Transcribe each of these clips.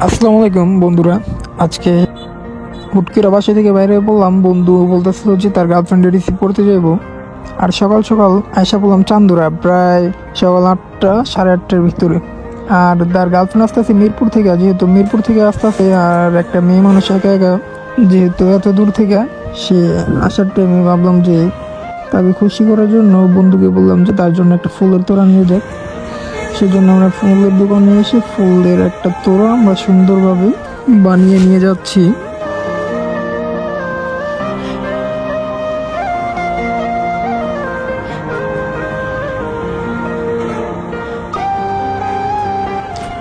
আসসালামু আলাইকুম বন্ধুরা। আজকে হুটকিরা বাসা থেকে বাইরে বললাম, বন্ধু বলতেছিল যে তার গার্লফ্রেন্ডে রিসিভ করতে যাইব। আর সকাল সকাল আয়সা বললাম চান্দুরা, প্রায় সকাল 8টা 8:30টার ভিতরে। আর তার গার্লফ্রেন্ড আসতেছে মিরপুর থেকে, যেহেতু মিরপুর থেকে আসতেছে আর একটা মেয়ে মানুষ একা একা, যেহেতু এত দূর থেকে সে আসার টাইমে ভাবলাম যে তাকে খুশি করার জন্য বন্ধুকে বললাম যে তার জন্য একটা ফুলের তোড়া নিয়ে যাক। সেজন্য আমরা ফুলের দোকানে এসে ফুলের একটা তোড়া আমরা সুন্দরভাবে বানিয়ে নিয়ে যাচ্ছি।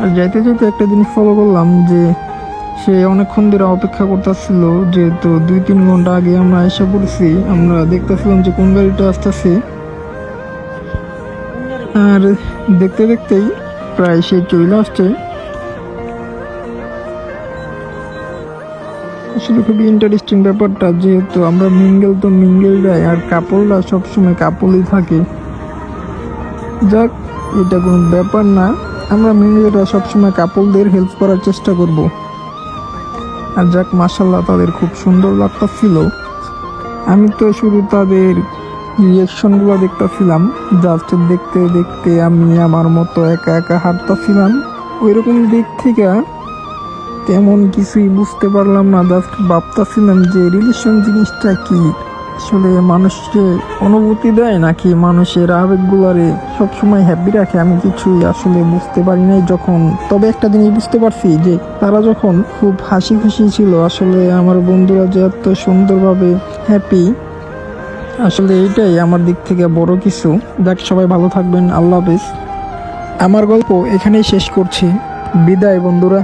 আর যাইতে যাইতে একটা জিনিস ফলো করলাম যে সে অনেকক্ষণ ধরে অপেক্ষা করতেছিল, যেহেতু 2-3 ঘন্টা আগে আমরা এসে পড়ছি। আমরা দেখতেছিলাম যে কোন গাড়িটা আসতেছে, আর দেখতে দেখতেই প্রায় সে চলে আসছে। আসলে খুবই ইন্টারেস্টিং ব্যাপারটা, যেহেতু আমরা মিঙ্গেল দেয় আর কাপড়রা সবসময় কাপড়ই থাকে। যাক, এটা কোনো ব্যাপার না, আমরা মিঙ্গেলরা সবসময় কাপড়দের হেল্প করার চেষ্টা করব। আর যাক, মাশাল্লাহ তাদের খুব সুন্দর লাগতেছিল। আমি তো শুধু তাদের রিয়াকশনগুলো দেখতেছিলাম, জাস্ট দেখতে দেখতে আমি আমার মতো একা একা হাঁটতেছিলাম। ওইরকম দিক থেকে তেমন কিছুই বুঝতে পারলাম না, জাস্ট ভাবতেছিলাম যে রিলেশন জিনিসটা কি, আসলে মানুষকে অনুভূতি দেয় নাকি মানুষের আবেগগুলারে সবসময় হ্যাপি রাখে, আমি কিছুই আসলে বুঝতে পারি নাই যখন। তবে একটা জিনিস বুঝতে পারছি যে তারা যখন খুব হাসি খুশি ছিল, আসলে আমার বন্ধুরা যে এত সুন্দরভাবে হ্যাপি, আসলে এইটাই আমার দিক থেকে বড় কিছু। যাক, সবাই ভালো থাকবেন, আল্লাহ হাফেজ। আমার গল্প এখানেই শেষ করছি, বিদায় বন্ধুরা।